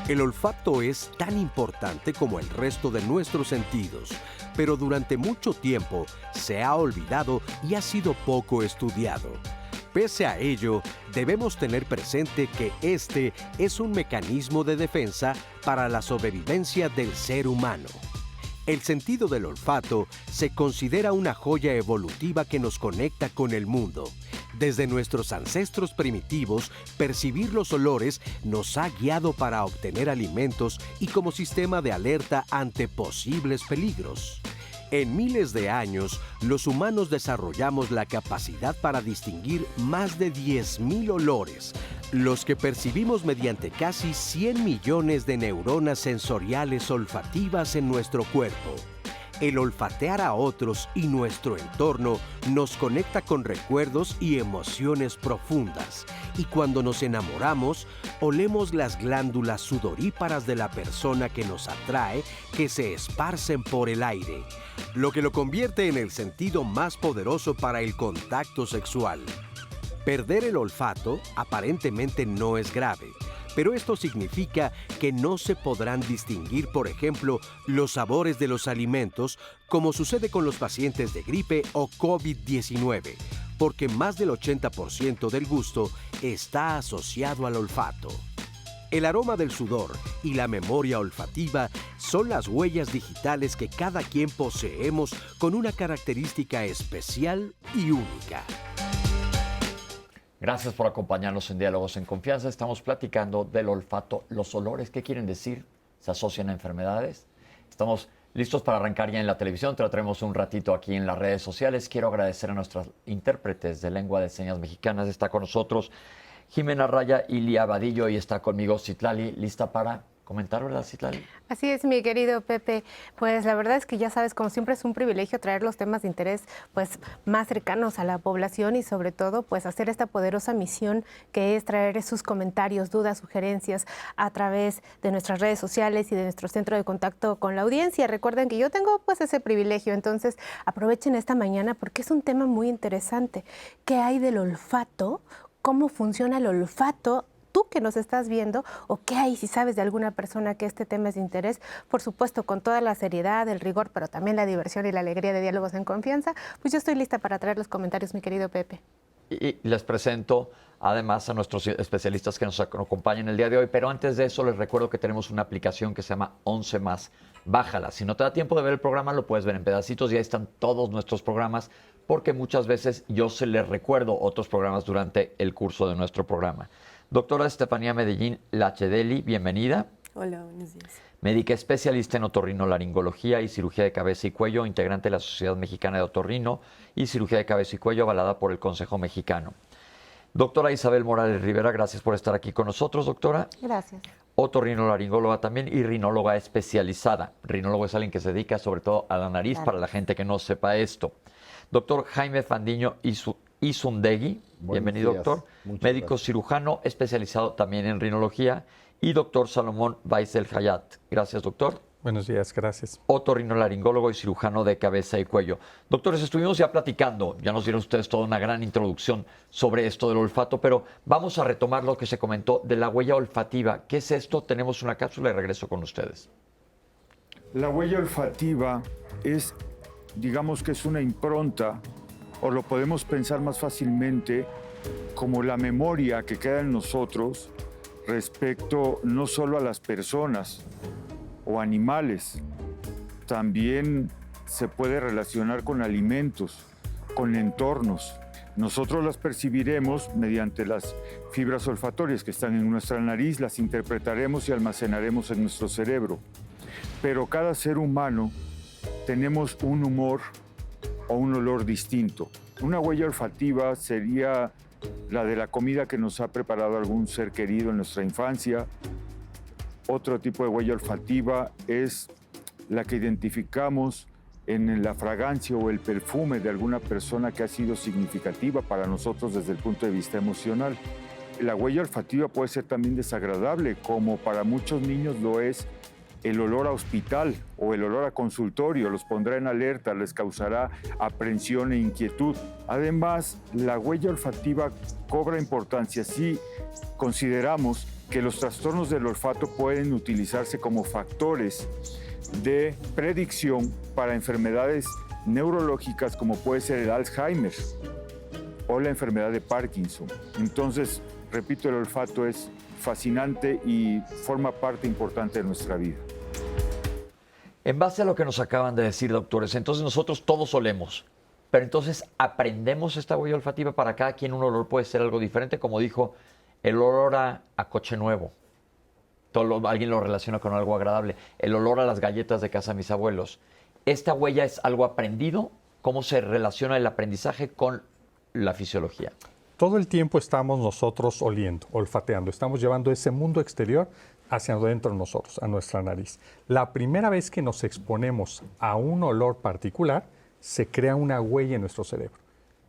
El olfato es tan importante como el resto de nuestros sentidos, pero durante mucho tiempo se ha olvidado y ha sido poco estudiado. Pese a ello, debemos tener presente que este es un mecanismo de defensa para la sobrevivencia del ser humano. El sentido del olfato se considera una joya evolutiva que nos conecta con el mundo. Desde nuestros ancestros primitivos, percibir los olores nos ha guiado para obtener alimentos y como sistema de alerta ante posibles peligros. En miles de años, los humanos desarrollamos la capacidad para distinguir más de 10.000 olores, los que percibimos mediante casi 100 millones de neuronas sensoriales olfativas en nuestro cuerpo. El olfatear a otros y nuestro entorno nos conecta con recuerdos y emociones profundas. Y cuando nos enamoramos, olemos las glándulas sudoríparas de la persona que nos atrae que se esparcen por el aire, lo que lo convierte en el sentido más poderoso para el contacto sexual. Perder el olfato aparentemente no es grave, pero esto significa que no se podrán distinguir, por ejemplo, los sabores de los alimentos, como sucede con los pacientes de gripe o COVID-19, porque más del 80% del gusto está asociado al olfato. El aroma del sudor y la memoria olfativa son las huellas digitales que cada quien poseemos con una característica especial y única. Gracias por acompañarnos en Diálogos en Confianza. Estamos platicando del olfato, los olores. ¿Qué quieren decir? ¿Se asocian a enfermedades? Estamos listos para arrancar ya en la televisión. Trataremos un ratito aquí en las redes sociales. Quiero agradecer a nuestros intérpretes de lengua de señas mexicanas. Está con nosotros Jimena Raya, Ilia Vadillo y está conmigo Citlali, lista para comentar, ¿verdad, Citlali? Así es, mi querido Pepe. Pues la verdad es que ya sabes, como siempre es un privilegio traer los temas de interés pues más cercanos a la población y sobre todo pues hacer esta poderosa misión que es traer sus comentarios, dudas, sugerencias a través de nuestras redes sociales y de nuestro centro de contacto con la audiencia. Recuerden que yo tengo pues ese privilegio, entonces aprovechen esta mañana porque es un tema muy interesante. ¿Qué hay del olfato? ¿Cómo funciona el olfato? Tú que nos estás viendo, o qué hay si sabes de alguna persona que este tema es de interés, por supuesto con toda la seriedad, el rigor, pero también la diversión y la alegría de Diálogos en Confianza, pues yo estoy lista para traer los comentarios, mi querido Pepe. Y les presento además a nuestros especialistas que nos acompañan el día de hoy, pero antes de eso les recuerdo que tenemos una aplicación que se llama 11 Más. Bájala, si no te da tiempo de ver el programa lo puedes ver en pedacitos y ahí están todos nuestros programas, porque muchas veces yo se les recuerdo otros programas durante el curso de nuestro programa. Doctora Estefanía Medellín Lachedeli, bienvenida. Hola, buenos días. Médica especialista en otorrinolaringología y cirugía de cabeza y cuello, integrante de la Sociedad Mexicana de Otorrino y Cirugía de Cabeza y Cuello, avalada por el Consejo Mexicano. Doctora Isabel Morales Rivera, gracias por estar aquí con nosotros, doctora. Gracias. Otorrinolaringóloga también y rinóloga especializada. Rinólogo es alguien que se dedica sobre todo a la nariz, para la gente que no sepa esto. Doctor Jaime Fandiño Izundegui, bienvenido, doctor. Médico cirujano especializado también en rinología. Y doctor Salomón Baisel Hayat. Gracias, doctor. Buenos días, gracias. Otorrinolaringólogo y cirujano de cabeza y cuello. Doctores, estuvimos ya platicando, ya nos dieron ustedes toda una gran introducción sobre esto del olfato, pero vamos a retomar lo que se comentó de la huella olfativa. ¿Qué es esto? Tenemos una cápsula y regreso con ustedes. La huella olfativa es, digamos que es una impronta, o lo podemos pensar más fácilmente como la memoria que queda en nosotros respecto no solo a las personas o animales, también se puede relacionar con alimentos, con entornos. Nosotros las percibiremos mediante las fibras olfatorias que están en nuestra nariz, las interpretaremos y almacenaremos en nuestro cerebro. Pero cada ser humano tenemos un humor o un olor distinto. Una huella olfativa sería la de la comida que nos ha preparado algún ser querido en nuestra infancia. Otro tipo de huella olfativa es la que identificamos en la fragancia o el perfume de alguna persona que ha sido significativa para nosotros desde el punto de vista emocional. La huella olfativa puede ser también desagradable, como para muchos niños lo es el olor a hospital o el olor a consultorio. Los pondrá en alerta, les causará aprensión e inquietud. Además, la huella olfativa cobra importancia si consideramos que los trastornos del olfato pueden utilizarse como factores de predicción para enfermedades neurológicas como puede ser el Alzheimer o la enfermedad de Parkinson. Entonces, repito, el olfato es fascinante y forma parte importante de nuestra vida. En base a lo que nos acaban de decir, doctores, entonces nosotros todos olemos, pero entonces aprendemos esta huella olfativa. Para cada quien un olor puede ser algo diferente, como dijo, el olor a coche nuevo. Alguien lo relaciona con algo agradable. El olor a las galletas de casa de mis abuelos. ¿Esta huella es algo aprendido? ¿Cómo se relaciona el aprendizaje con la fisiología? Todo el tiempo estamos nosotros oliendo, olfateando. Estamos llevando ese mundo exterior hacia adentro de nosotros, a nuestra nariz. La primera vez que nos exponemos a un olor particular, se crea una huella en nuestro cerebro.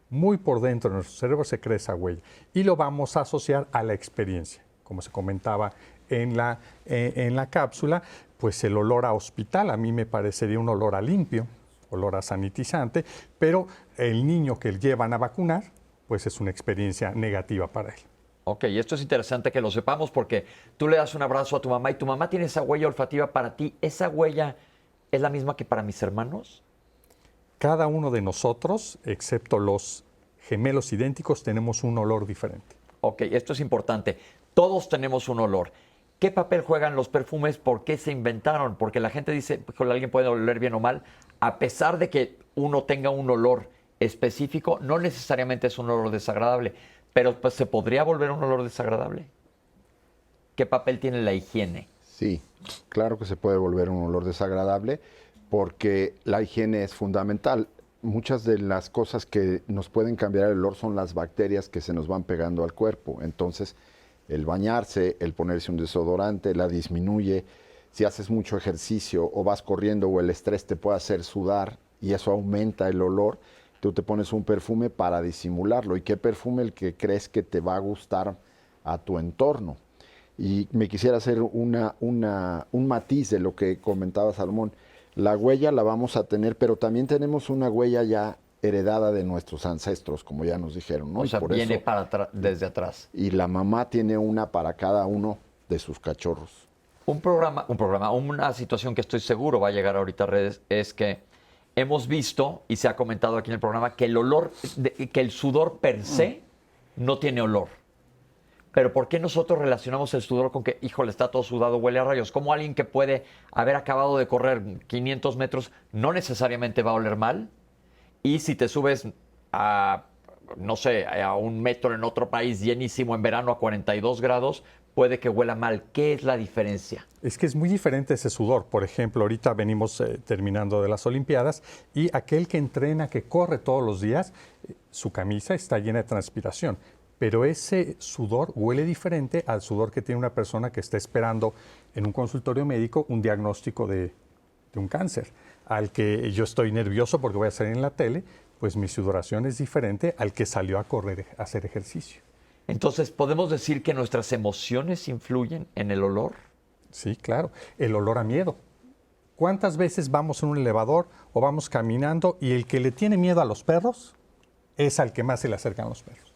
Muy por dentro de nuestro cerebro se crea esa huella. Y lo vamos a asociar a la experiencia. Como se comentaba en la cápsula, pues el olor a hospital a mí me parecería un olor a limpio, olor a sanitizante, pero el niño que llevan a vacunar, pues es una experiencia negativa para él. Ok, esto es interesante que lo sepamos porque tú le das un abrazo a tu mamá y tu mamá tiene esa huella olfativa para ti. ¿Esa huella es la misma que para mis hermanos? Cada uno de nosotros, excepto los gemelos idénticos, tenemos un olor diferente. Ok, esto es importante. Todos tenemos un olor. ¿Qué papel juegan los perfumes? ¿Por qué se inventaron? Porque la gente dice que alguien puede oler bien o mal. A pesar de que uno tenga un olor específico, no necesariamente es un olor desagradable, pero pues, ¿se podría volver un olor desagradable? ¿Qué papel tiene la higiene? Sí, claro que se puede volver un olor desagradable porque la higiene es fundamental. Muchas de las cosas que nos pueden cambiar el olor son las bacterias que se nos van pegando al cuerpo. Entonces, el bañarse, el ponerse un desodorante, la disminuye. Si haces mucho ejercicio o vas corriendo o el estrés te puede hacer sudar y eso aumenta el olor, tú te pones un perfume para disimularlo. ¿Y qué perfume? El que crees que te va a gustar a tu entorno. Y me quisiera hacer un matiz de lo que comentaba Salomón. La huella la vamos a tener, pero también tenemos una huella ya heredada de nuestros ancestros, como ya nos dijeron, ¿no? O sea, y por viene eso, desde atrás. Y la mamá tiene una para cada uno de sus cachorros. Una situación que estoy seguro va a llegar ahorita a redes es que hemos visto, y se ha comentado aquí en el programa, que que el sudor per se no tiene olor. Pero ¿por qué nosotros relacionamos el sudor con que, híjole, está todo sudado, huele a rayos? Como alguien que puede haber acabado de correr 500 metros no necesariamente va a oler mal. Y si te subes a, no sé, a un metro en otro país llenísimo en verano a 42 grados, puede que huela mal. ¿Qué es la diferencia? Es que es muy diferente ese sudor. Por ejemplo, ahorita venimos terminando de las Olimpiadas y aquel que entrena, que corre todos los días, su camisa está llena de transpiración. Pero ese sudor huele diferente al sudor que tiene una persona que está esperando en un consultorio médico un diagnóstico de un cáncer. Al que yo estoy nervioso porque voy a salir en la tele, pues mi sudoración es diferente al que salió a correr, a hacer ejercicio. Entonces, ¿podemos decir que nuestras emociones influyen en el olor? Sí, claro. El olor a miedo. ¿Cuántas veces vamos en un elevador o vamos caminando y el que le tiene miedo a los perros es al que más se le acercan los perros?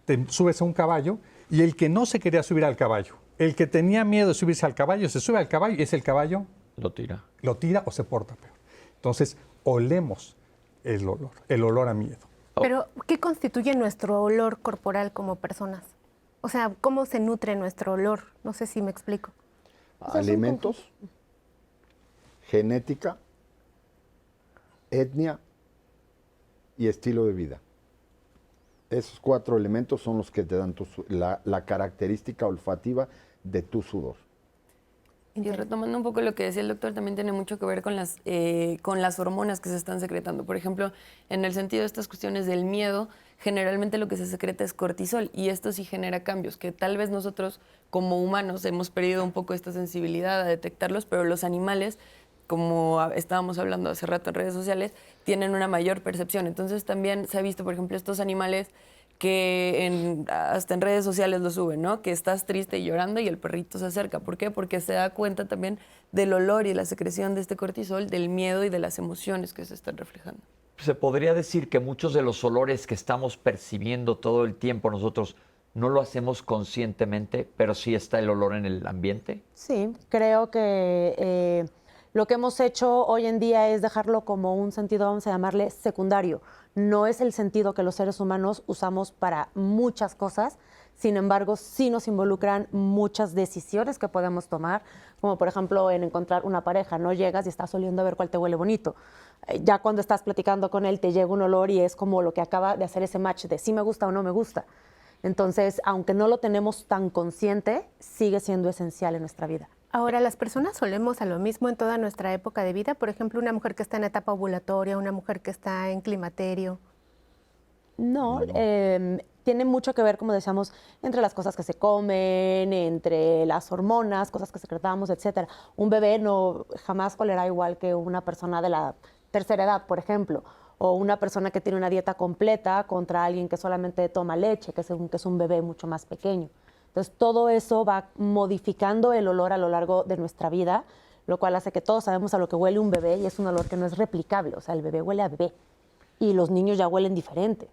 Te subes a un caballo y el que no se quería subir al caballo, el que tenía miedo de subirse al caballo, se sube al caballo y es el caballo... Lo tira. Lo tira o se porta peor. Entonces, olemos el olor a miedo. Pero, ¿qué constituye nuestro olor corporal como personas? O sea, ¿cómo se nutre nuestro olor? No sé si me explico. Alimentos, genética, etnia y estilo de vida. Esos 4 elementos son los que te dan la característica olfativa de tu sudor. Y retomando un poco lo que decía el doctor, también tiene mucho que ver con las hormonas que se están secretando. Por ejemplo, en el sentido de estas cuestiones del miedo, generalmente lo que se secreta es cortisol y esto sí genera cambios, que tal vez nosotros como humanos hemos perdido un poco esta sensibilidad a detectarlos, pero los animales, como estábamos hablando hace rato en redes sociales, tienen una mayor percepción. Entonces también se ha visto, por ejemplo, estos animales que hasta en redes sociales lo suben, ¿no? Que estás triste y llorando y el perrito se acerca. ¿Por qué? Porque se da cuenta también del olor y la secreción de este cortisol, del miedo y de las emociones que se están reflejando. Se podría decir que muchos de los olores que estamos percibiendo todo el tiempo nosotros no lo hacemos conscientemente, pero sí está el olor en el ambiente. Sí, creo que lo que hemos hecho hoy en día es dejarlo como un sentido, vamos a llamarle secundario. No es el sentido que los seres humanos usamos para muchas cosas, sin embargo, sí nos involucran muchas decisiones que podemos tomar, como por ejemplo en encontrar una pareja. No llegas y estás oliendo a ver cuál te huele bonito. Ya cuando estás platicando con él te llega un olor y es como lo que acaba de hacer ese match de si me gusta o no me gusta. Entonces, aunque no lo tenemos tan consciente, sigue siendo esencial en nuestra vida. Ahora, ¿las personas solemos a lo mismo en toda nuestra época de vida? Por ejemplo, una mujer que está en etapa ovulatoria, una mujer que está en climaterio. No, tiene mucho que ver, como decíamos, entre las cosas que se comen, entre las hormonas, cosas que secretamos, etcétera. Un bebé no jamás olerá igual que una persona de la tercera edad, por ejemplo, o una persona que tiene una dieta completa contra alguien que solamente toma leche, que es un bebé mucho más pequeño. Entonces, todo eso va modificando el olor a lo largo de nuestra vida, lo cual hace que todos sabemos a lo que huele un bebé y es un olor que no es replicable. O sea, el bebé huele a bebé y los niños ya huelen diferente.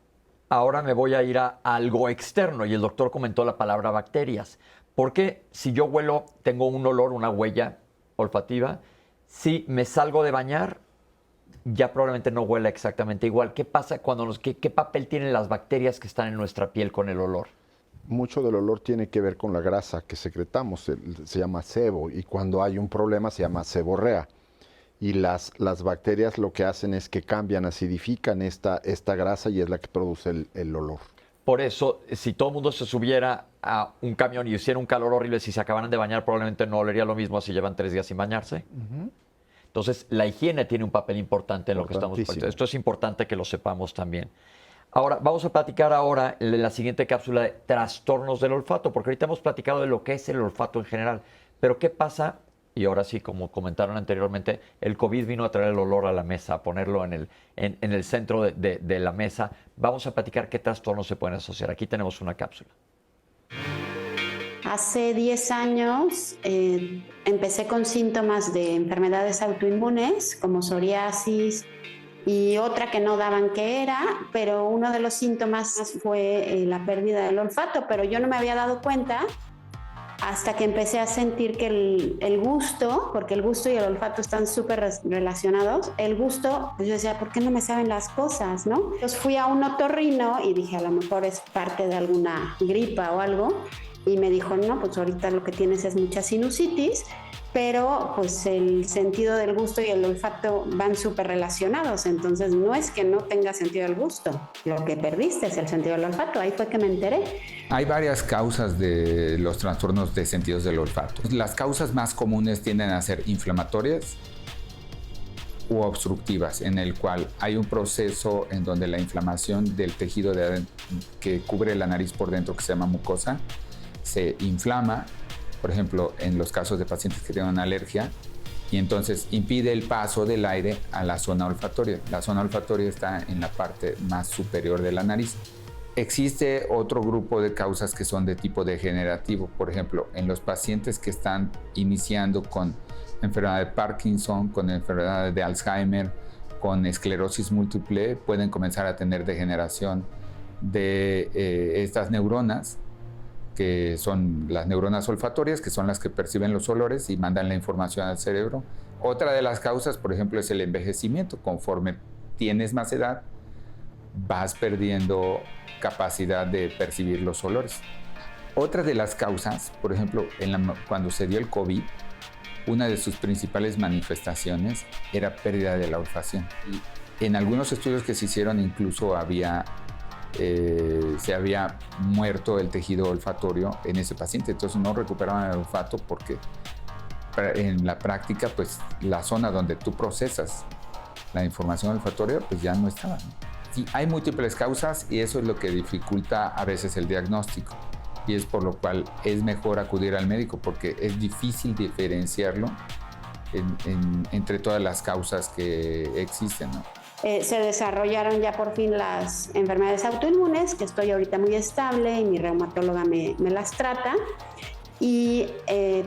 Ahora me voy a ir a algo externo y el doctor comentó la palabra bacterias. Porque si yo huelo, tengo un olor, una huella olfativa, si me salgo de bañar, ya probablemente no huela exactamente igual. ¿Qué pasa cuando qué papel tienen las bacterias que están en nuestra piel con el olor? Mucho del olor tiene que ver con la grasa que secretamos, se llama sebo, y cuando hay un problema se llama seborrea. Y las bacterias lo que hacen es que cambian, acidifican esta grasa y es la que produce el olor. Por eso, si todo el mundo se subiera a un camión y hiciera un calor horrible, si se acabaran de bañar, probablemente no olería lo mismo si llevan 3 días sin bañarse. Entonces, la higiene tiene un papel importante en lo que estamos haciendo. Esto es importante que lo sepamos también. Ahora, vamos a platicar ahora en la siguiente cápsula de trastornos del olfato, porque ahorita hemos platicado de lo que es el olfato en general. Pero, ¿qué pasa? Y ahora sí, como comentaron anteriormente, el COVID vino a traer el olor a la mesa, a ponerlo en el centro de la mesa. Vamos a platicar qué trastornos se pueden asociar. Aquí tenemos una cápsula. Hace 10 años empecé con síntomas de enfermedades autoinmunes como psoriasis y otra que no daban qué era, pero uno de los síntomas fue la pérdida del olfato, pero yo no me había dado cuenta hasta que empecé a sentir que el gusto, porque el gusto y el olfato están súper relacionados, el gusto, pues yo decía, ¿por qué no me saben las cosas, no? Entonces fui a un otorrino y dije, a lo mejor es parte de alguna gripa o algo, y me dijo, no, pues ahorita lo que tienes es mucha sinusitis, pero pues el sentido del gusto y el olfato van súper relacionados, entonces no es que no tengas sentido del gusto, lo que perdiste es el sentido del olfato, ahí fue que me enteré. Hay varias causas de los trastornos de sentidos del olfato. Las causas más comunes tienden a ser inflamatorias u obstructivas, en el cual hay un proceso en donde la inflamación del tejido que cubre la nariz por dentro, que se llama mucosa, se inflama, por ejemplo, en los casos de pacientes que tienen una alergia, y entonces impide el paso del aire a la zona olfatoria. La zona olfatoria está en la parte más superior de la nariz. Existe otro grupo de causas que son de tipo degenerativo. Por ejemplo, en los pacientes que están iniciando con enfermedad de Parkinson, con enfermedad de Alzheimer, con esclerosis múltiple, pueden comenzar a tener degeneración de estas neuronas, que son las neuronas olfatorias, que son las que perciben los olores y mandan la información al cerebro. Otra de las causas, por ejemplo, es el envejecimiento. Conforme tienes más edad, vas perdiendo capacidad de percibir los olores. Otra de las causas, por ejemplo, cuando se dio el COVID, una de sus principales manifestaciones era pérdida de la olfacción. Y en algunos estudios que se hicieron incluso se había muerto el tejido olfatorio en ese paciente, entonces no recuperaban el olfato porque en la práctica pues la zona donde tú procesas la información olfatoria pues ya no estaba, ¿no? Sí, hay múltiples causas y eso es lo que dificulta a veces el diagnóstico y es por lo cual es mejor acudir al médico porque es difícil diferenciarlo entre todas las causas que existen, ¿no? Se desarrollaron ya por fin las enfermedades autoinmunes, que estoy ahorita muy estable y mi reumatóloga me las trata. Y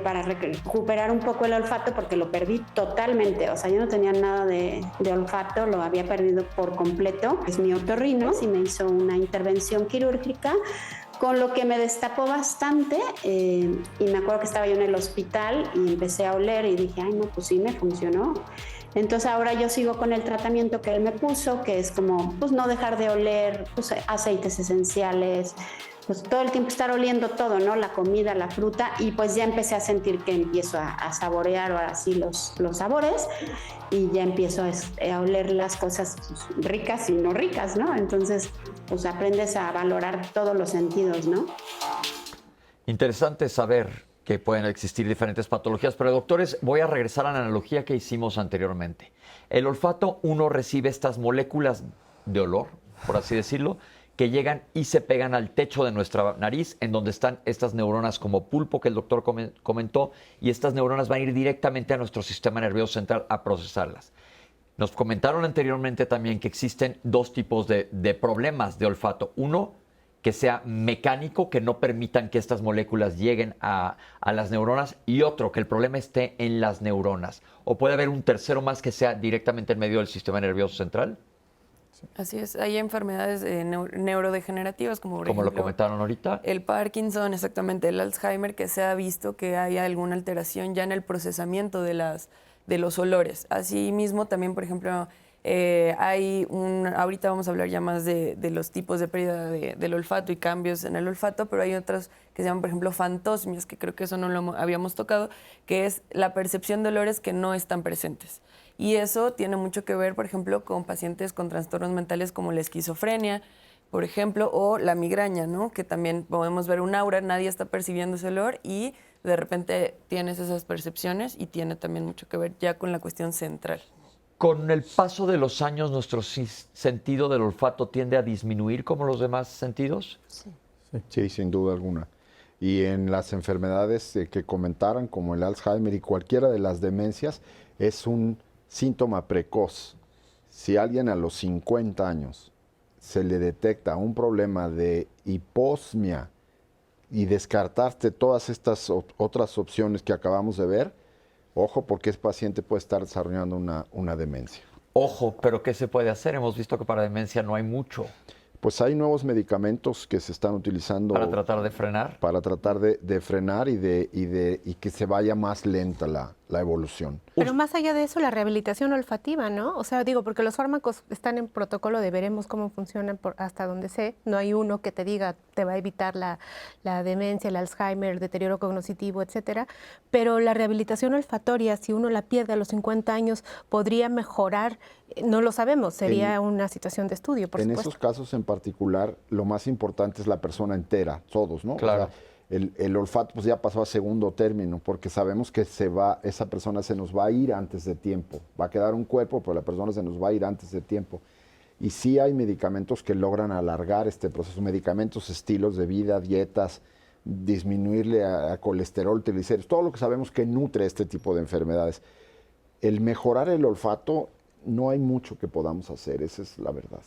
para recuperar un poco el olfato, porque lo perdí totalmente, o sea, yo no tenía nada de olfato, lo había perdido por completo. Es mi otorrino y me hizo una intervención quirúrgica con lo que me destapó bastante, y me acuerdo que estaba yo en el hospital y empecé a oler y dije, ay no, pues sí me funcionó. Entonces ahora yo sigo con el tratamiento que él me puso, que es como pues no dejar de oler pues, aceites esenciales, pues todo el tiempo estar oliendo todo, ¿no? La comida, la fruta, y pues ya empecé a sentir que empiezo a saborear ahora sí los sabores, y ya empiezo a oler las cosas pues, ricas y no ricas, ¿no? Entonces pues aprendes a valorar todos los sentidos, ¿no? Interesante saber que pueden existir diferentes patologías, pero doctores, voy a regresar a la analogía que hicimos anteriormente. El olfato, uno recibe estas moléculas de olor, por así decirlo, que llegan y se pegan al techo de nuestra nariz, en donde están estas neuronas como pulpo que el doctor comentó, y estas neuronas van a ir directamente a nuestro sistema nervioso central a procesarlas. Nos comentaron anteriormente también que existen dos tipos de problemas de olfato. Uno, que sea mecánico, que no permitan que estas moléculas lleguen a las neuronas, y otro, que el problema esté en las neuronas. ¿O puede haber un tercero más que sea directamente en medio del sistema nervioso central? Así es, hay enfermedades neurodegenerativas como por ejemplo, lo comentaron ahorita. El Parkinson, exactamente, el Alzheimer, que se ha visto que hay alguna alteración ya en el procesamiento de los olores. Asimismo, también, por ejemplo, ahorita vamos a hablar ya más de los tipos de pérdida del olfato y cambios en el olfato, pero hay otros que se llaman, por ejemplo, fantosmias, que creo que eso no lo habíamos tocado, que es la percepción de olores que no están presentes. Y eso tiene mucho que ver, por ejemplo, con pacientes con trastornos mentales como la esquizofrenia, por ejemplo, o la migraña, ¿no? Que también podemos ver un aura, nadie está percibiendo ese olor y de repente tienes esas percepciones, y tiene también mucho que ver ya con la cuestión central. ¿Con el paso de los años nuestro sentido del olfato tiende a disminuir como los demás sentidos? Sí, sin duda alguna. Y en las enfermedades que comentaran, como el Alzheimer y cualquiera de las demencias, es un síntoma precoz. Si a alguien a los 50 años se le detecta un problema de hiposmia y descartaste todas estas otras opciones que acabamos de ver, ojo, porque ese paciente puede estar desarrollando una demencia. Ojo, pero ¿qué se puede hacer? Hemos visto que para demencia no hay mucho. Pues hay nuevos medicamentos que se están utilizando para tratar de frenar. Para tratar de frenar y que se vaya más lenta la evolución. Pero más allá de eso, la rehabilitación olfativa, ¿no? O sea, digo, porque los fármacos están en protocolo de veremos cómo funcionan hasta donde sé. No hay uno que te diga te va a evitar la demencia, el Alzheimer, el deterioro cognitivo, etcétera. Pero la rehabilitación olfatoria, si uno la pierde a los 50 años, podría mejorar. No lo sabemos, sería una situación de estudio, por supuesto. En esos casos en particular, lo más importante es la persona entera, todos, ¿no? Claro. O sea, el olfato pues ya pasó a segundo término, porque sabemos que esa persona se nos va a ir antes de tiempo. Va a quedar un cuerpo, pero la persona se nos va a ir antes de tiempo. Y sí hay medicamentos que logran alargar este proceso, medicamentos, estilos de vida, dietas, disminuirle a colesterol, triglicéridos, todo lo que sabemos que nutre este tipo de enfermedades. El mejorar el olfato, no hay mucho que podamos hacer, esa es la verdad.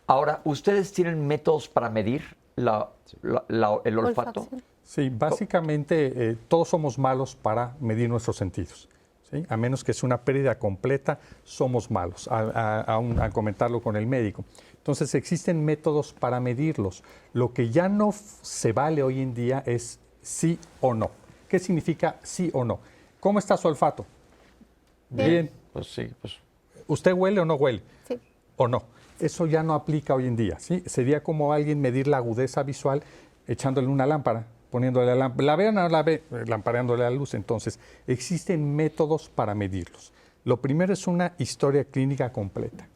Ahora, ¿ustedes tienen métodos para medir el olfato? Sí, básicamente todos somos malos para medir nuestros sentidos. ¿Sí? A menos que sea una pérdida completa, somos malos, a comentarlo con el médico. Entonces existen métodos para medirlos. Lo que ya no se vale hoy en día es sí o no. ¿Qué significa sí o no? ¿Cómo está su olfato? Bien. Pues sí, pues. ¿Usted huele o no huele? Sí. ¿O no? Eso ya no aplica hoy en día, ¿sí? Sería como alguien medir la agudeza visual echándole una lámpara, poniéndole la lámpara. ¿La ve o no la ve? Lampareándole la luz. Entonces, existen métodos para medirlos. Lo primero es una historia clínica completa.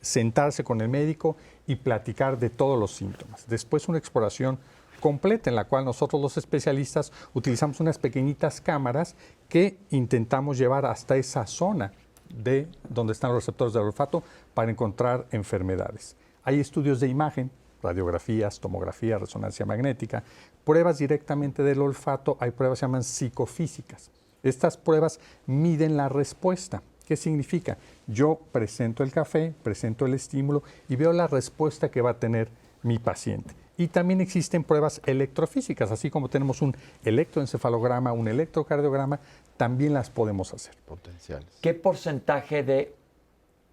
Sentarse con el médico y platicar de todos los síntomas. Después, una exploración completa en la cual nosotros los especialistas utilizamos unas pequeñitas cámaras que intentamos llevar hasta esa zona de donde están los receptores del olfato para encontrar enfermedades. Hay estudios de imagen, radiografías, tomografía, resonancia magnética, pruebas directamente del olfato, hay pruebas que se llaman psicofísicas. Estas pruebas miden la respuesta. ¿Qué significa? Yo presento el café, presento el estímulo y veo la respuesta que va a tener mi paciente. Y también existen pruebas electrofísicas, así como tenemos un electroencefalograma, un electrocardiograma, también las podemos hacer. Potenciales. ¿Qué porcentaje de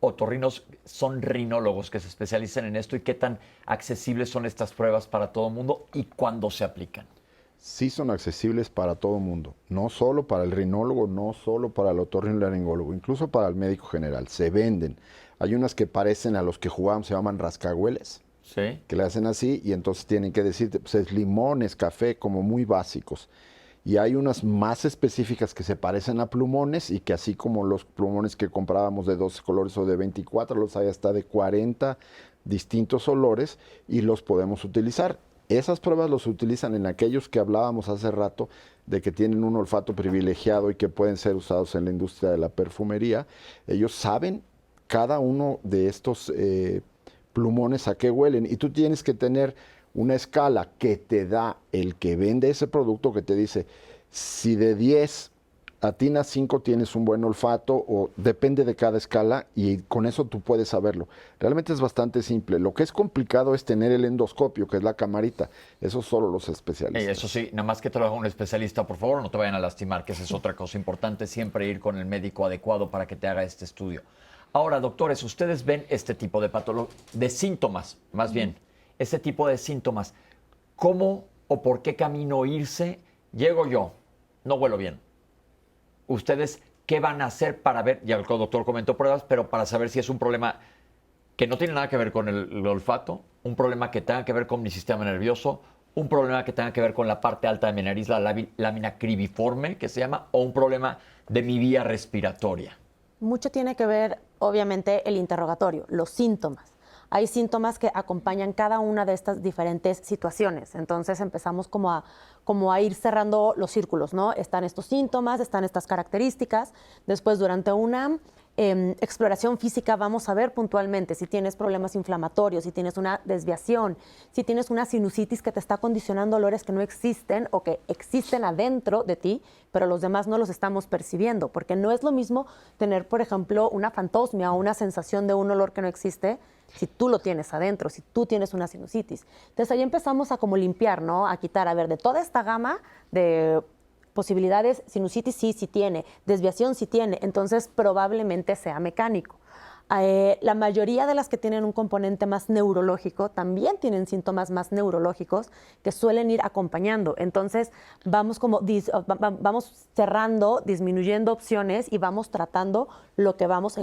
otorrinos son rinólogos que se especializan en esto y qué tan accesibles son estas pruebas para todo el mundo y cuándo se aplican? Sí son accesibles para todo el mundo, no solo para el rinólogo, no solo para el otorrinolaringólogo, incluso para el médico general. Se venden. Hay unas que parecen a los que jugamos, se llaman rascahueles, ¿Sí? que le hacen así y entonces tienen que decirte, pues es limones, café, como muy básicos. Y hay unas más específicas que se parecen a plumones y que así como los plumones que comprábamos de 12 colores o de 24, los hay hasta de 40 distintos olores y los podemos utilizar. Esas pruebas los utilizan en aquellos que hablábamos hace rato de que tienen un olfato privilegiado y que pueden ser usados en la industria de la perfumería. Ellos saben cada uno de estos plumones a qué huelen y tú tienes que tener una escala que te da el que vende ese producto que te dice, si de 10 atinas 5 tienes un buen olfato o depende de cada escala y con eso tú puedes saberlo. Realmente es bastante simple. Lo que es complicado es tener el endoscopio, que es la camarita. Eso solo los especialistas. Eso sí, nada más que te lo haga un especialista, por favor, no te vayan a lastimar, que esa es otra cosa importante, siempre ir con el médico adecuado para que te haga este estudio. Ahora, doctores, ustedes ven este tipo de síntomas, más bien, este tipo de síntomas. ¿Cómo o por qué camino irse? Llego yo, no huelo bien. ¿Ustedes qué van a hacer para ver? Ya el doctor comentó pruebas, pero para saber si es un problema que no tiene nada que ver con el olfato, un problema que tenga que ver con mi sistema nervioso, un problema que tenga que ver con la parte alta de mi nariz, la lámina cribiforme, que se llama, o un problema de mi vía respiratoria. Mucho tiene que ver, obviamente, el interrogatorio, los síntomas. Hay síntomas que acompañan cada una de estas diferentes situaciones. Entonces empezamos como a ir cerrando los círculos, ¿no? Están estos síntomas, están estas características. Después, durante una exploración física, vamos a ver puntualmente si tienes problemas inflamatorios, si tienes una desviación, si tienes una sinusitis que te está condicionando olores que no existen o que existen adentro de ti, pero los demás no los estamos percibiendo. Porque no es lo mismo tener, por ejemplo, una fantosmia o una sensación de un olor que no existe, si tú lo tienes adentro, si tú tienes una sinusitis. Entonces ahí empezamos a como limpiar, ¿no? A quitar, a ver, de toda esta gama de posibilidades, sinusitis sí tiene, desviación sí tiene, entonces probablemente sea mecánico. La mayoría de las que tienen un componente más neurológico también tienen síntomas más neurológicos que suelen ir acompañando. Entonces vamos cerrando, disminuyendo opciones y vamos tratando lo que vamos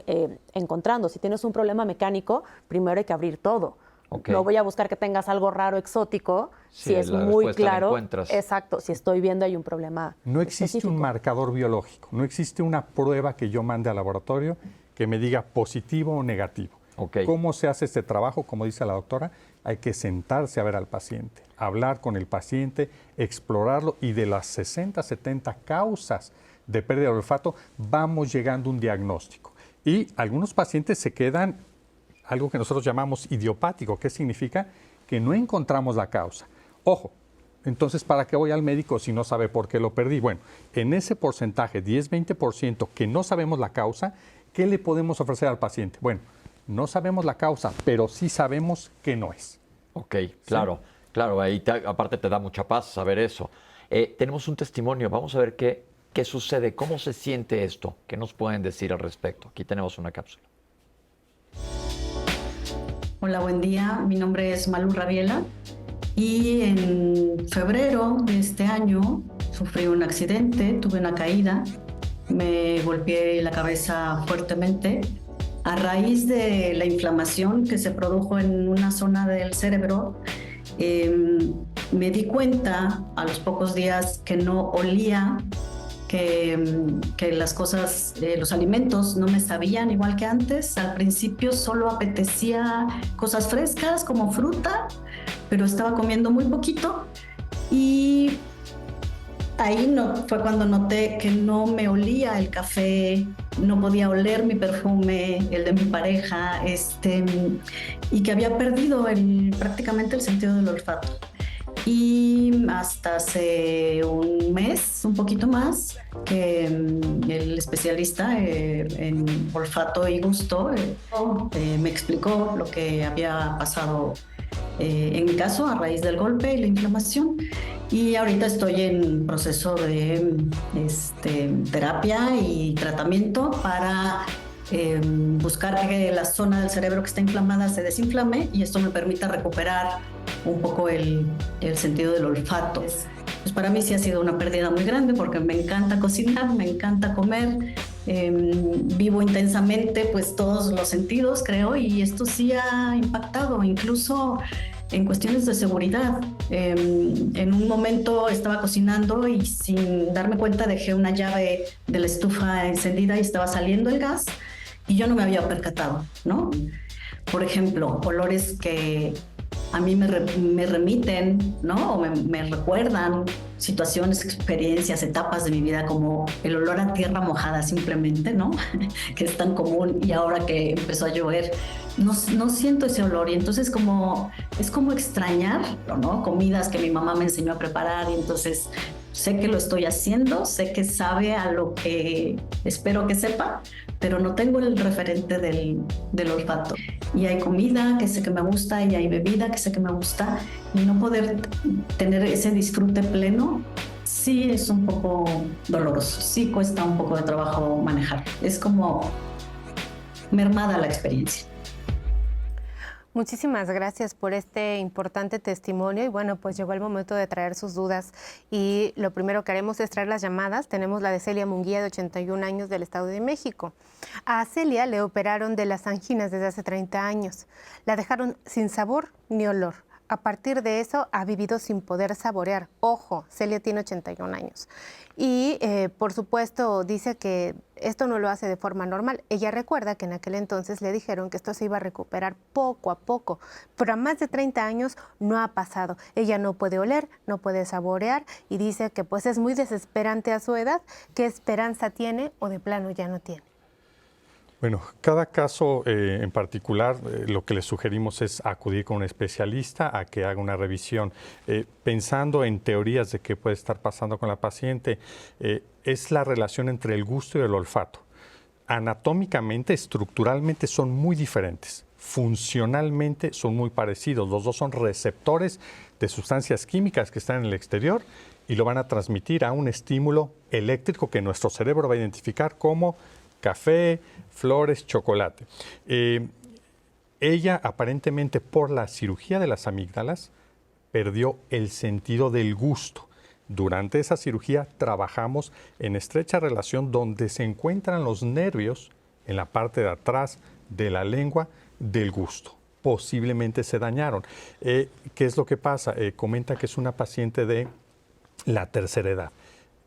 encontrando. Si tienes un problema mecánico, primero hay que abrir todo. Okay. No voy a buscar que tengas algo raro, exótico, si es muy claro. Exacto, si estoy viendo hay un problema. No existe específico. Un marcador biológico, no existe una prueba que yo mande al laboratorio que me diga positivo o negativo. Okay. ¿Cómo se hace este trabajo? Como dice la doctora, hay que sentarse a ver al paciente, hablar con el paciente, explorarlo y de las 60, 70 causas de pérdida de olfato vamos llegando a un diagnóstico. Y algunos pacientes se quedan algo que nosotros llamamos idiopático, que significa que no encontramos la causa. Ojo, entonces, ¿para qué voy al médico si no sabe por qué lo perdí? Bueno, en ese porcentaje, 10-20% que no sabemos la causa, ¿qué le podemos ofrecer al paciente? Bueno, no sabemos la causa, pero sí sabemos que no es. Ok, claro, ¿sí? Claro, ahí aparte te da mucha paz saber eso. Tenemos un testimonio, vamos a ver qué sucede, cómo se siente esto, qué nos pueden decir al respecto. Aquí tenemos una cápsula. Hola, buen día. Mi nombre es Malu Rabiela y en febrero de este año sufrí un accidente, tuve una caída, me golpeé la cabeza fuertemente. A raíz de la inflamación que se produjo en una zona del cerebro, me di cuenta a los pocos días que no olía, que las cosas, los alimentos no me sabían igual que antes. Al principio solo apetecía cosas frescas como fruta, pero estaba comiendo muy poquito y ahí fue cuando noté que no me olía el café, no podía oler mi perfume, el de mi pareja, y que había perdido prácticamente el sentido del olfato. Y hasta hace un mes, un poquito más, que el especialista en olfato y gusto me explicó lo que había pasado en mi caso a raíz del golpe y la inflamación. Y ahorita estoy en proceso de terapia y tratamiento para buscar que la zona del cerebro que está inflamada se desinflame y esto me permita recuperar un poco el sentido del olfato. Pues para mí sí ha sido una pérdida muy grande porque me encanta cocinar, me encanta comer, vivo intensamente pues todos los sentidos, creo, y esto sí ha impactado, incluso en cuestiones de seguridad. En un momento estaba cocinando y sin darme cuenta dejé una llave de la estufa encendida y estaba saliendo el gas y yo no me había percatado, ¿no? Por ejemplo, olores que a mí me remiten, ¿no? O me recuerdan situaciones, experiencias, etapas de mi vida, como el olor a tierra mojada simplemente, ¿no? Que es tan común, y ahora que empezó a llover, no siento ese olor, y entonces es como extrañarlo, ¿no? Comidas que mi mamá me enseñó a preparar, y entonces sé que lo estoy haciendo, sé que sabe a lo que espero que sepa, pero no tengo el referente del olfato. Y hay comida que sé que me gusta y hay bebida que sé que me gusta, y no poder tener ese disfrute pleno sí es un poco doloroso, sí cuesta un poco de trabajo manejar. Es como mermada la experiencia. Muchísimas gracias por este importante testimonio y bueno, pues llegó el momento de traer sus dudas y lo primero que haremos es traer las llamadas. Tenemos la de Celia Munguía, de 81 años, del Estado de México. A Celia le operaron de las anginas desde hace 30 años. La dejaron sin sabor ni olor. A partir de eso ha vivido sin poder saborear. Ojo, Celia tiene 81 años. Y por supuesto dice que esto no lo hace de forma normal. Ella recuerda que en aquel entonces le dijeron que esto se iba a recuperar poco a poco, pero a más de 30 años no ha pasado. Ella no puede oler, no puede saborear y dice que pues es muy desesperante a su edad. ¿Qué esperanza tiene o de plano ya no tiene? Bueno, cada caso en particular, lo que les sugerimos es acudir con un especialista a que haga una revisión. Pensando en teorías de qué puede estar pasando con la paciente, es la relación entre el gusto y el olfato. Anatómicamente, estructuralmente son muy diferentes. Funcionalmente son muy parecidos. Los dos son receptores de sustancias químicas que están en el exterior y lo van a transmitir a un estímulo eléctrico que nuestro cerebro va a identificar como café, flores, chocolate. Ella aparentemente por la cirugía de las amígdalas perdió el sentido del gusto. Durante esa cirugía trabajamos en estrecha relación donde se encuentran los nervios en la parte de atrás de la lengua del gusto. Posiblemente se dañaron. ¿Qué es lo que pasa? Comenta que es una paciente de la tercera edad.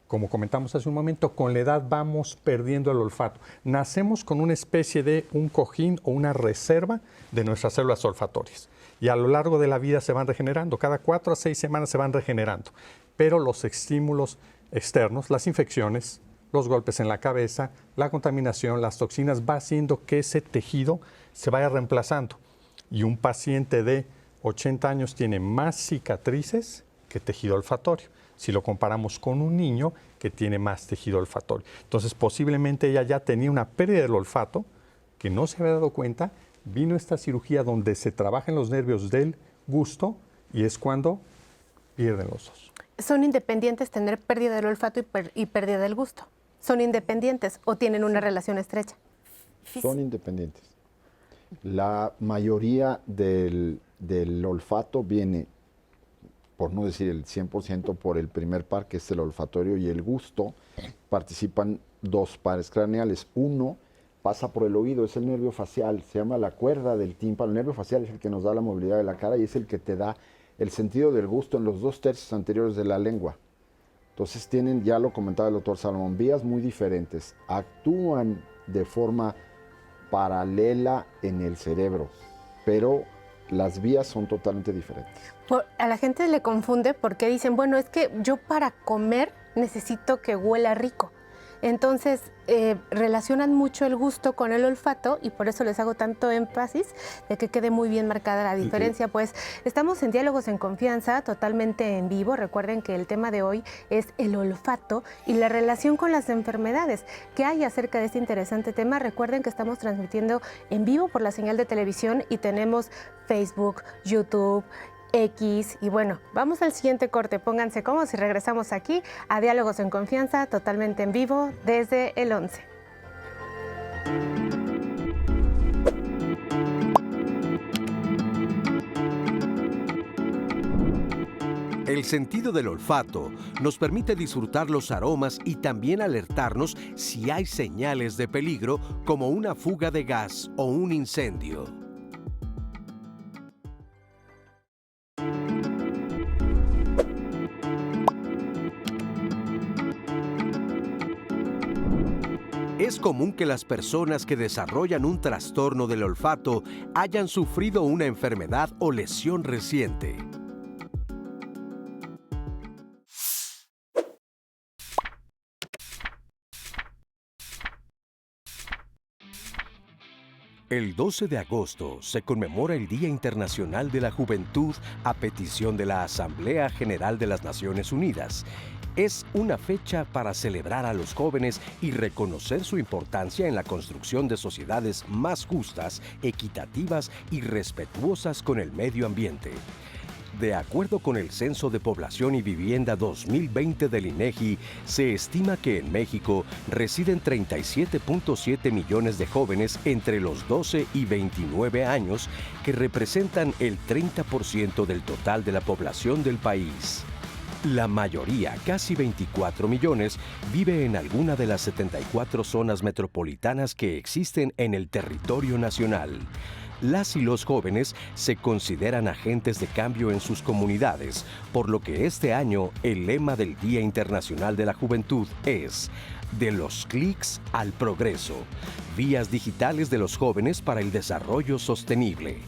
Como comentamos hace un momento, con la edad vamos perdiendo el olfato. Nacemos con una especie de un cojín o una reserva de nuestras células olfatorias. Y a lo largo de la vida se van regenerando. Cada 4 a 6 semanas se van regenerando. Pero los estímulos externos, las infecciones, los golpes en la cabeza, la contaminación, las toxinas, va haciendo que ese tejido se vaya reemplazando. Y un paciente de 80 años tiene más cicatrices que tejido olfatorio, si lo comparamos con un niño que tiene más tejido olfatorio. Entonces, posiblemente ella ya tenía una pérdida del olfato que no se había dado cuenta. Vino esta cirugía donde se trabajan los nervios del gusto y es cuando pierden los dos. ¿Son independientes tener pérdida del olfato y pérdida del gusto? ¿Son independientes o tienen una relación estrecha? Son independientes. La mayoría del olfato viene, por no decir el 100%, por el primer par, que es el olfatorio, y el gusto. Participan 2 pares craneales. Uno pasa por el oído, es el nervio facial, se llama la cuerda del tímpano. El nervio facial es el que nos da la movilidad de la cara y es el que te da el sentido del gusto en los 2 tercios anteriores de la lengua. Entonces tienen, ya lo comentaba el doctor Salomón, vías muy diferentes. Actúan de forma paralela en el cerebro, pero las vías son totalmente diferentes. A la gente le confunde porque dicen, bueno, es que yo para comer necesito que huela rico. Entonces, relacionan mucho el gusto con el olfato y por eso les hago tanto énfasis de que quede muy bien marcada la diferencia. Pues estamos en Diálogos en Confianza, totalmente en vivo. Recuerden que el tema de hoy es el olfato y la relación con las enfermedades. ¿Qué hay acerca de este interesante tema? Recuerden que estamos transmitiendo en vivo por la señal de televisión y tenemos Facebook, YouTube, X, y bueno, vamos al siguiente corte, pónganse cómodos y regresamos aquí a Diálogos en Confianza, totalmente en vivo desde el 11. El sentido del olfato nos permite disfrutar los aromas y también alertarnos si hay señales de peligro como una fuga de gas o un incendio. Es común que las personas que desarrollan un trastorno del olfato hayan sufrido una enfermedad o lesión reciente. El 12 de agosto se conmemora el Día Internacional de la Juventud a petición de la Asamblea General de las Naciones Unidas. Es una fecha para celebrar a los jóvenes y reconocer su importancia en la construcción de sociedades más justas, equitativas y respetuosas con el medio ambiente. De acuerdo con el Censo de Población y Vivienda 2020 del INEGI, se estima que en México residen 37.7 millones de jóvenes entre los 12 y 29 años, que representan el 30% del total de la población del país. La mayoría, casi 24 millones, vive en alguna de las 74 zonas metropolitanas que existen en el territorio nacional. Las y los jóvenes se consideran agentes de cambio en sus comunidades, por lo que este año el lema del Día Internacional de la Juventud es "De los clics al progreso", vías digitales de los jóvenes para el desarrollo sostenible.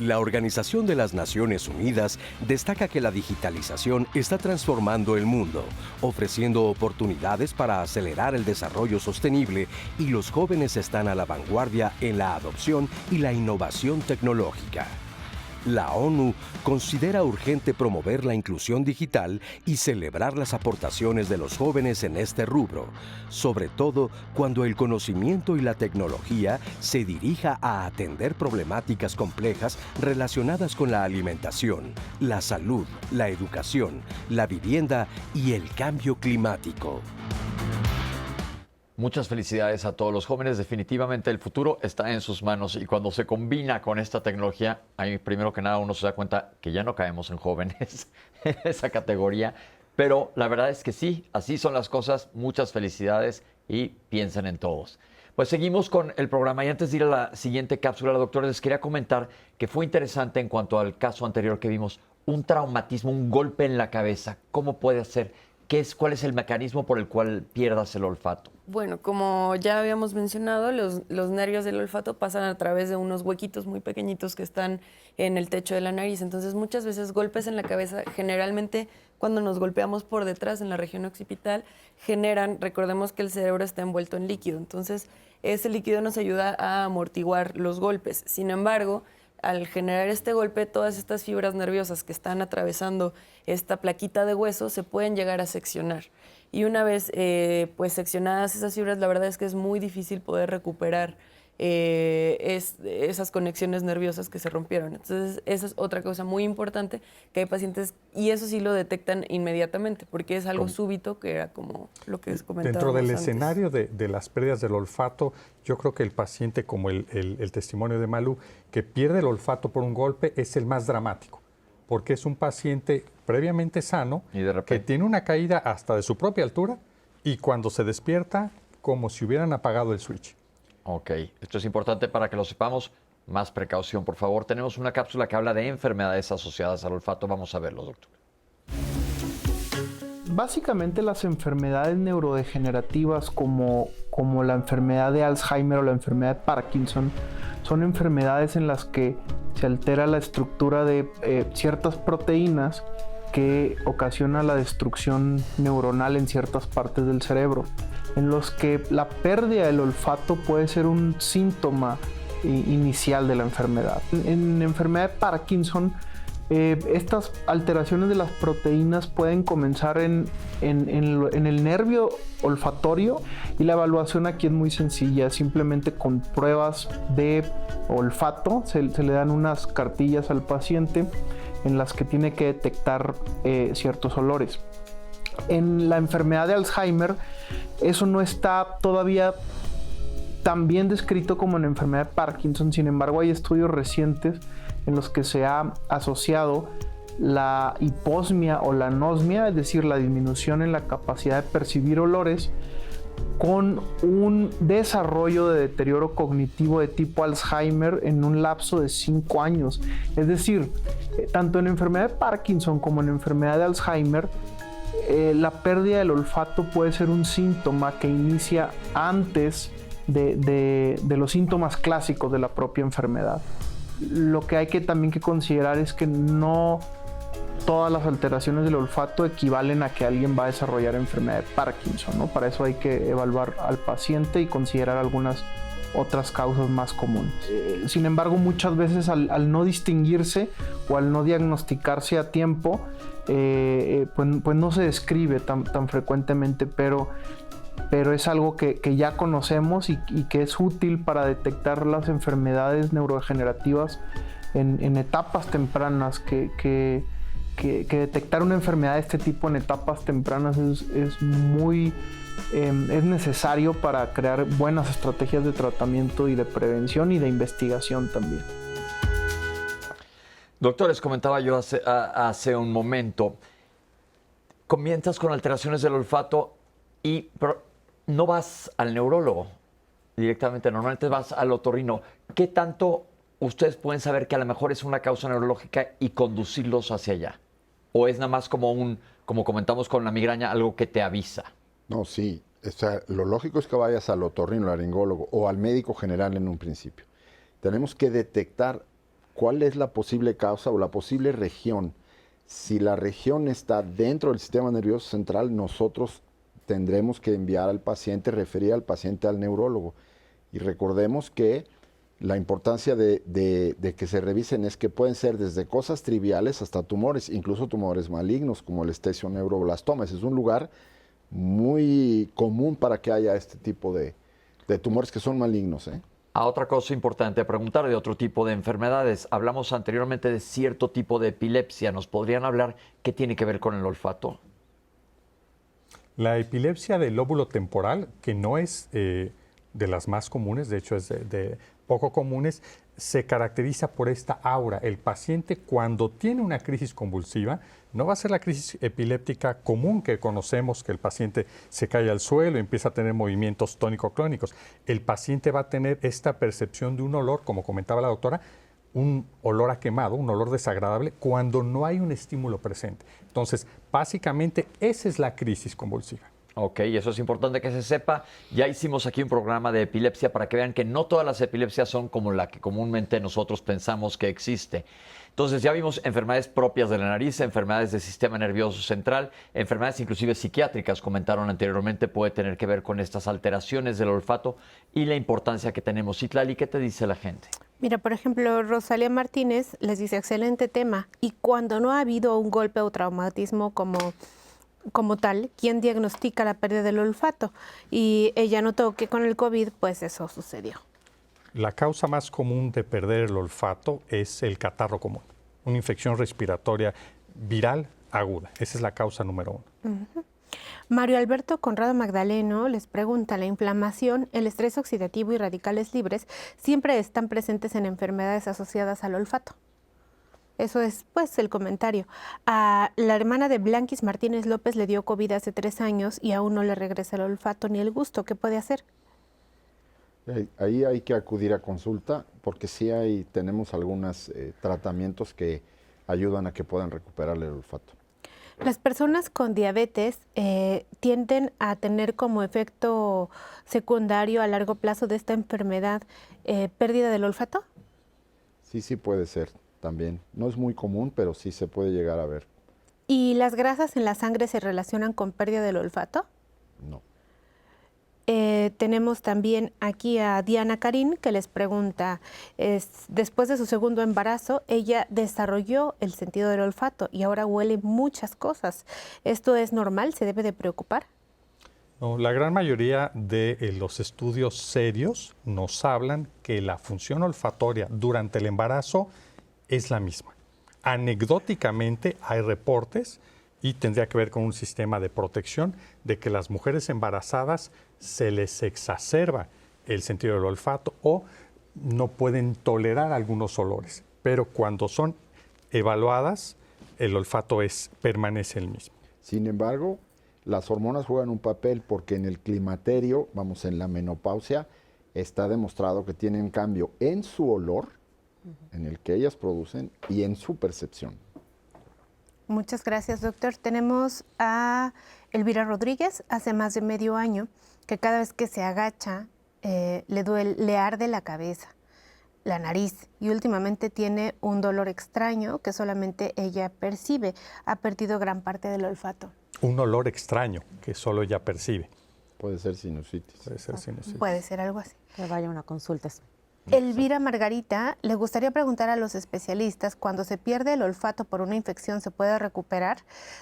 La Organización de las Naciones Unidas destaca que la digitalización está transformando el mundo, ofreciendo oportunidades para acelerar el desarrollo sostenible, y los jóvenes están a la vanguardia en la adopción y la innovación tecnológica. La ONU considera urgente promover la inclusión digital y celebrar las aportaciones de los jóvenes en este rubro, sobre todo cuando el conocimiento y la tecnología se dirija a atender problemáticas complejas relacionadas con la alimentación, la salud, la educación, la vivienda y el cambio climático. Muchas felicidades a todos los jóvenes. Definitivamente el futuro está en sus manos, y cuando se combina con esta tecnología, ahí primero que nada uno se da cuenta que ya no caemos en jóvenes en esa categoría, pero la verdad es que sí, así son las cosas. Muchas felicidades y piensen en todos. Pues seguimos con el programa, y antes de ir a la siguiente cápsula, doctor, les quería comentar que fue interesante en cuanto al caso anterior que vimos, un traumatismo, un golpe en la cabeza. ¿Cómo puede ser? ¿Cuál es el mecanismo por el cual pierdas el olfato? Bueno, como ya habíamos mencionado, los nervios del olfato pasan a través de unos huequitos muy pequeñitos que están en el techo de la nariz. Entonces, muchas veces golpes en la cabeza, generalmente cuando nos golpeamos por detrás en la región occipital, recordemos que el cerebro está envuelto en líquido. Entonces, ese líquido nos ayuda a amortiguar los golpes. Sin embargo, al generar este golpe, todas estas fibras nerviosas que están atravesando esta plaquita de hueso se pueden llegar a seccionar. Y una vez pues seccionadas esas fibras, la verdad es que es muy difícil poder recuperar esas conexiones nerviosas que se rompieron. Entonces, esa es otra cosa muy importante, que hay pacientes, y eso sí lo detectan inmediatamente, porque es algo súbito, que era como lo que comentábamos dentro del antes. escenario de las pérdidas del olfato, yo creo que el paciente, como el testimonio de Malú, que pierde el olfato por un golpe, es el más dramático, porque es un paciente previamente sano, y de repente, que tiene una caída hasta de su propia altura, y cuando se despierta, como si hubieran apagado el switch. Ok, esto es importante para que lo sepamos. Más precaución, por favor. Tenemos una cápsula que habla de enfermedades asociadas al olfato. Vamos a verlo, doctor. Básicamente las enfermedades neurodegenerativas como la enfermedad de Alzheimer o la enfermedad de Parkinson son enfermedades en las que se altera la estructura de ciertas proteínas que ocasiona la destrucción neuronal en ciertas partes del cerebro, en los que la pérdida del olfato puede ser un síntoma inicial de la enfermedad. En la enfermedad de Parkinson, estas alteraciones de las proteínas pueden comenzar en el nervio olfatorio, y la evaluación aquí es muy sencilla. Simplemente con pruebas de olfato se le dan unas cartillas al paciente en las que tiene que detectar ciertos olores. En la enfermedad de Alzheimer, eso no está todavía tan bien descrito como en la enfermedad de Parkinson. Sin embargo, hay estudios recientes en los que se ha asociado la hiposmia o la anosmia, es decir, la disminución en la capacidad de percibir olores, con un desarrollo de deterioro cognitivo de tipo Alzheimer en un lapso de 5 años. Es decir, tanto en enfermedad de Parkinson como en enfermedad de Alzheimer, la pérdida del olfato puede ser un síntoma que inicia antes de los síntomas clásicos de la propia enfermedad. Lo que hay que también que considerar es que no todas las alteraciones del olfato equivalen a que alguien va a desarrollar enfermedad de Parkinson, ¿no? Para eso hay que evaluar al paciente y considerar algunas otras causas más comunes. Sin embargo, muchas veces al no distinguirse o al no diagnosticarse a tiempo, pues no se describe tan frecuentemente, pero es algo que ya conocemos y que es útil para detectar las enfermedades neurodegenerativas en etapas tempranas, que detectar una enfermedad de este tipo en etapas tempranas es necesario para crear buenas estrategias de tratamiento y de prevención y de investigación también. Doctores, comentaba yo hace un momento, comienzas con alteraciones del olfato pero no vas al neurólogo directamente, normalmente vas al otorrino. ¿Qué tanto ustedes pueden saber que a lo mejor es una causa neurológica y conducirlos hacia allá? ¿O es nada más como comentamos con la migraña, algo que te avisa? No, sí. O sea, lo lógico es que vayas al otorrinolaringólogo o al médico general en un principio. Tenemos que detectar cuál es la posible causa o la posible región. Si la región está dentro del sistema nervioso central, nosotros tendremos que enviar al paciente, referir al paciente al neurólogo. Y recordemos que la importancia de que se revisen es que pueden ser desde cosas triviales hasta tumores, incluso tumores malignos como el esthesioneuroblastoma. Ese es un lugar muy común para que haya este tipo de tumores que son malignos. Otra cosa importante, preguntar de otro tipo de enfermedades. Hablamos anteriormente de cierto tipo de epilepsia. ¿Nos podrían hablar qué tiene que ver con el olfato? La epilepsia del lóbulo temporal, que no es de las más comunes, de hecho es de poco comunes, se caracteriza por esta aura. El paciente, cuando tiene una crisis convulsiva, no va a ser la crisis epiléptica común que conocemos, que el paciente se cae al suelo y empieza a tener movimientos tónico-clónicos. El paciente va a tener esta percepción de un olor, como comentaba la doctora, un olor a quemado, un olor desagradable, cuando no hay un estímulo presente. Entonces, básicamente, esa es la crisis convulsiva. Ok, eso es importante que se sepa. Ya hicimos aquí un programa de epilepsia para que vean que no todas las epilepsias son como la que comúnmente nosotros pensamos que existe. Entonces ya vimos enfermedades propias de la nariz, enfermedades del sistema nervioso central, enfermedades inclusive psiquiátricas, comentaron anteriormente, puede tener que ver con estas alteraciones del olfato y la importancia que tenemos. Citlali, ¿qué te dice la gente? Mira, por ejemplo, Rosalia Martínez les dice, excelente tema. Y cuando no ha habido un golpe o traumatismo como tal, ¿quién diagnostica la pérdida del olfato? Y ella notó que con el COVID, pues eso sucedió. La causa más común de perder el olfato es el catarro común, una infección respiratoria viral aguda. Esa es la causa número 1. Mario Alberto Conrado Magdaleno les pregunta, ¿la inflamación, el estrés oxidativo y radicales libres siempre están presentes en enfermedades asociadas al olfato? Eso es, pues, el comentario. A la hermana de Blanquis Martínez López le dio COVID hace 3 años y aún no le regresa el olfato ni el gusto. ¿Qué puede hacer? Ahí hay que acudir a consulta porque sí tenemos algunos tratamientos que ayudan a que puedan recuperar el olfato. Las personas con diabetes tienden a tener como efecto secundario a largo plazo de esta enfermedad pérdida del olfato. Sí puede ser también. No es muy común, pero sí se puede llegar a ver. ¿Y las grasas en la sangre se relacionan con pérdida del olfato? No. Tenemos también aquí a Diana Karin que les pregunta, después de su segundo embarazo, ella desarrolló el sentido del olfato y ahora huele muchas cosas. ¿Esto es normal? ¿Se debe de preocupar? No, la gran mayoría de los estudios serios nos hablan que la función olfatoria durante el embarazo es la misma. Anecdóticamente hay reportes y tendría que ver con un sistema de protección de que las mujeres embarazadas se les exacerba el sentido del olfato o no pueden tolerar algunos olores. Pero cuando son evaluadas, el olfato permanece el mismo. Sin embargo, las hormonas juegan un papel porque en el climaterio, en la menopausia, está demostrado que tienen cambio en su olor, en el que ellas producen, y en su percepción. Muchas gracias, doctor. Tenemos a Elvira Rodríguez, hace más de medio año, que cada vez que se agacha le arde la cabeza, la nariz, y últimamente tiene un dolor extraño que solamente ella percibe. Ha perdido gran parte del olfato. Un olor extraño que solo ella percibe. Puede ser sinusitis. Puede ser algo así. Que vaya a una consulta. Elvira Margarita, le gustaría preguntar a los especialistas, cuando se pierde el olfato por una infección, ¿se puede recuperar?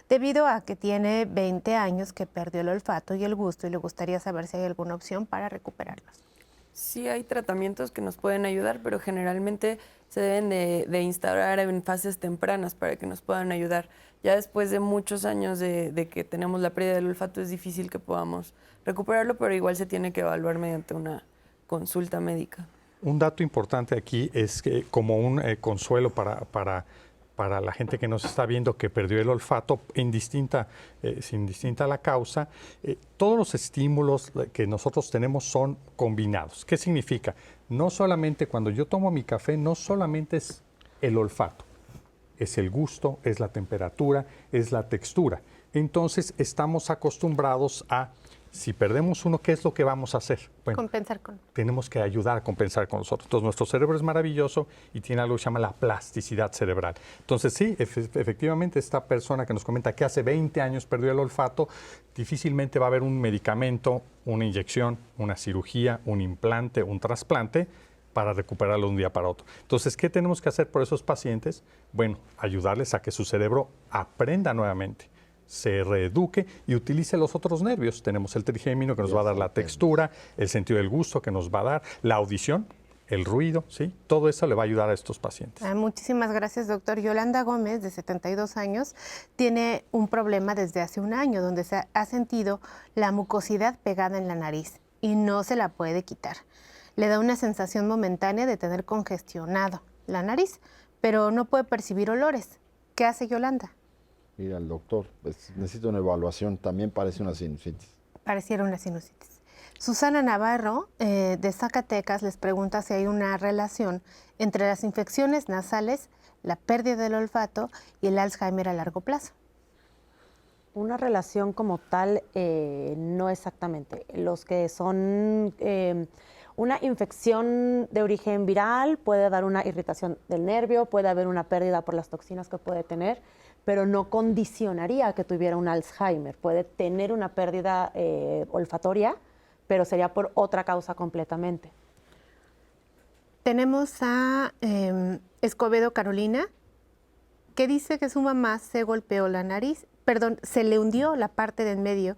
Debido a que tiene 20 años que perdió el olfato y el gusto, y le gustaría saber si hay alguna opción para recuperarlos. Sí hay tratamientos que nos pueden ayudar, pero generalmente se deben de instaurar en fases tempranas para que nos puedan ayudar. Ya después de muchos años de que tenemos la pérdida del olfato es difícil que podamos recuperarlo, pero igual se tiene que evaluar mediante una consulta médica. Un dato importante aquí es que, como un consuelo para la gente que nos está viendo que perdió el olfato, sin distinta la causa, todos los estímulos que nosotros tenemos son combinados. ¿Qué significa? No solamente cuando yo tomo mi café, no solamente es el olfato, es el gusto, es la temperatura, es la textura. Entonces estamos acostumbrados a, si perdemos uno, ¿qué es lo que vamos a hacer? Bueno, compensar con. Tenemos que ayudar a compensar con los otros. Entonces, nuestro cerebro es maravilloso y tiene algo que se llama la plasticidad cerebral. Entonces, sí, efectivamente, esta persona que nos comenta que hace 20 años perdió el olfato, difícilmente va a haber un medicamento, una inyección, una cirugía, un implante, un trasplante para recuperarlo de un día para otro. Entonces, ¿qué tenemos que hacer por esos pacientes? Bueno, ayudarles a que su cerebro aprenda nuevamente, se reeduque y utilice los otros nervios. Tenemos el trigémino que nos va a dar la textura, el sentido del gusto que nos va a dar, la audición, el ruido, ¿sí? Todo eso le va a ayudar a estos pacientes. Muchísimas gracias, doctor. Yolanda Gómez, de 72 años, tiene un problema desde hace un año, donde se ha sentido la mucosidad pegada en la nariz y no se la puede quitar. Le da una sensación momentánea de tener congestionado la nariz, pero no puede percibir olores. ¿Qué hace Yolanda? Ir al doctor, necesita una evaluación, también parece una sinusitis. Pareciera una sinusitis. Susana Navarro, de Zacatecas, les pregunta si hay una relación entre las infecciones nasales, la pérdida del olfato y el Alzheimer a largo plazo. Una relación como tal, no exactamente. Los que son una infección de origen viral puede dar una irritación del nervio, puede haber una pérdida por las toxinas que puede tener, pero no condicionaría a que tuviera un Alzheimer. Puede tener una pérdida olfatoria, pero sería por otra causa completamente. Tenemos a Escobedo Carolina, que dice que su mamá se golpeó la nariz, se le hundió la parte del medio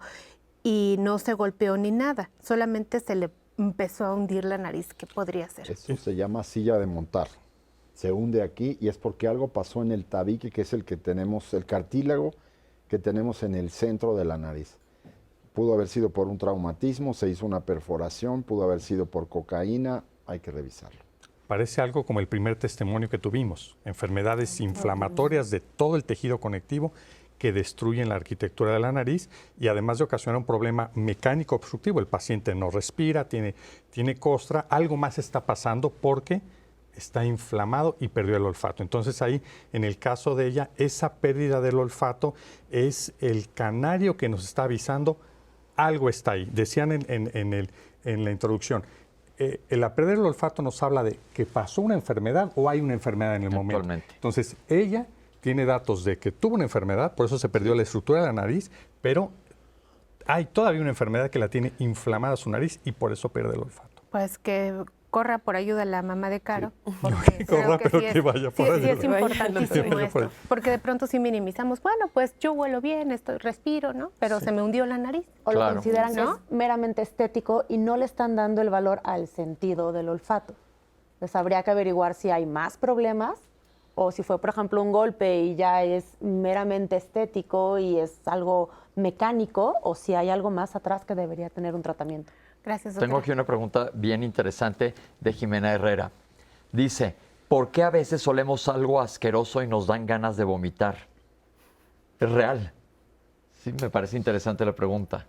y no se golpeó ni nada, solamente se le empezó a hundir la nariz. ¿Qué podría ser? Eso se llama silla de montar. Se hunde aquí y es porque algo pasó en el tabique, que es el que tenemos, el cartílago que tenemos en el centro de la nariz. Pudo haber sido por un traumatismo, se hizo una perforación, pudo haber sido por cocaína, hay que revisarlo. Parece algo como el primer testimonio que tuvimos, enfermedades inflamatorias de todo el tejido conectivo que destruyen la arquitectura de la nariz y además de ocasionar un problema mecánico obstructivo. El paciente no respira, tiene costra, algo más está pasando porque está inflamado y perdió el olfato. Entonces ahí, en el caso de ella, esa pérdida del olfato es el canario que nos está avisando algo está ahí. Decían en la introducción, la pérdida del olfato nos habla de que pasó una enfermedad o hay una enfermedad en el momento. Entonces ella tiene datos de que tuvo una enfermedad, por eso se perdió la estructura de la nariz, pero hay todavía una enfermedad que la tiene inflamada su nariz y por eso pierde el olfato. Pues que corra por ayuda a la mamá de Caro. Sí. Corra, pero que vaya por ayuda. Sí, es importantísimo esto, porque de pronto sí minimizamos, bueno, pues yo huelo bien, respiro, ¿no? Pero se me hundió la nariz. O lo consideran que es meramente estético y no le están dando el valor al sentido del olfato. Entonces habría que averiguar si hay más problemas o si fue, por ejemplo, un golpe y ya es meramente estético y es algo mecánico, o si hay algo más atrás que debería tener un tratamiento. Gracias, doctora. Tengo aquí una pregunta bien interesante de Jimena Herrera. Dice, ¿por qué a veces olemos algo asqueroso y nos dan ganas de vomitar? Es real. Sí, me parece interesante la pregunta.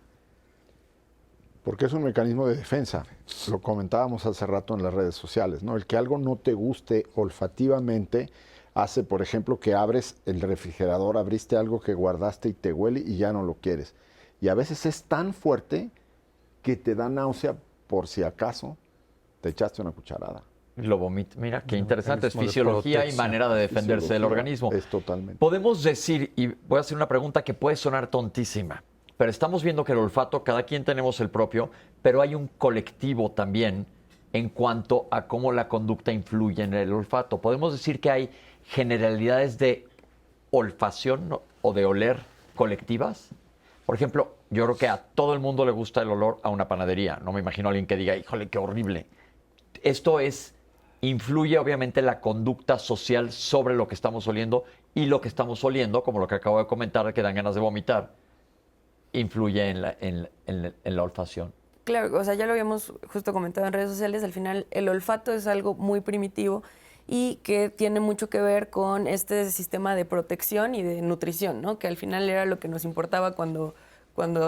Porque es un mecanismo de defensa. Lo comentábamos hace rato en las redes sociales, ¿no? El que algo no te guste olfativamente hace, por ejemplo, que abres el refrigerador, abriste algo que guardaste y te huele y ya no lo quieres. Y a veces es tan fuerte que te da náusea por si acaso te echaste una cucharada. Lo vomita. Mira, qué interesante. Es mecanismo de fisiología y protección. manera de defenderse del organismo. Es totalmente. Podemos decir, y voy a hacer una pregunta que puede sonar tontísima, pero estamos viendo que el olfato, cada quien tenemos el propio, pero hay un colectivo también en cuanto a cómo la conducta influye en el olfato. Podemos decir que hay generalidades de olfacción o de oler colectivas. Por ejemplo, yo creo que a todo el mundo le gusta el olor a una panadería. No me imagino a alguien que diga, híjole, qué horrible. Esto influye obviamente la conducta social sobre lo que estamos oliendo, y lo que estamos oliendo, como lo que acabo de comentar, que dan ganas de vomitar, influye en la olfacción. Claro, o sea, ya lo habíamos justo comentado en redes sociales, al final el olfato es algo muy primitivo y que tiene mucho que ver con este sistema de protección y de nutrición, ¿no? Que al final era lo que nos importaba cuando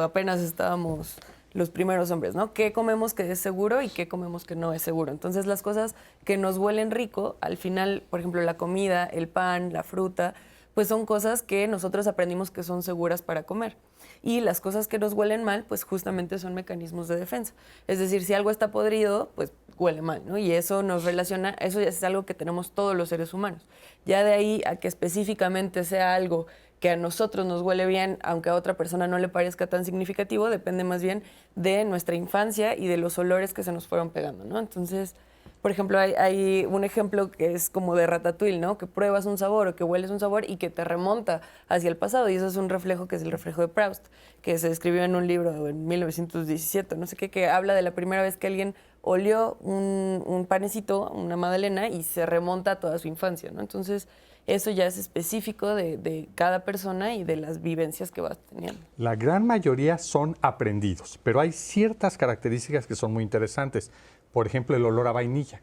apenas estábamos los primeros hombres, ¿no? ¿Qué comemos que es seguro y qué comemos que no es seguro? Entonces, las cosas que nos huelen rico, al final, por ejemplo, la comida, el pan, la fruta, pues son cosas que nosotros aprendimos que son seguras para comer. Y las cosas que nos huelen mal, pues justamente son mecanismos de defensa. Es decir, si algo está podrido, pues huele mal, ¿no? Y eso nos relaciona, eso ya es algo que tenemos todos los seres humanos. Ya de ahí a que específicamente sea algo que a nosotros nos huele bien, aunque a otra persona no le parezca tan significativo, depende más bien de nuestra infancia y de los olores que se nos fueron pegando, ¿no? Entonces, por ejemplo, hay un ejemplo que es como de Ratatouille, ¿no? Que pruebas un sabor o que hueles un sabor y que te remonta hacia el pasado. Y eso es un reflejo que es el reflejo de Proust, que se escribió en un libro en 1917, no sé qué, que habla de la primera vez que alguien olió un panecito, una magdalena, y se remonta a toda su infancia, ¿no? Entonces, eso ya es específico de cada persona y de las vivencias que vas teniendo. La gran mayoría son aprendidos, pero hay ciertas características que son muy interesantes. Por ejemplo, el olor a vainilla.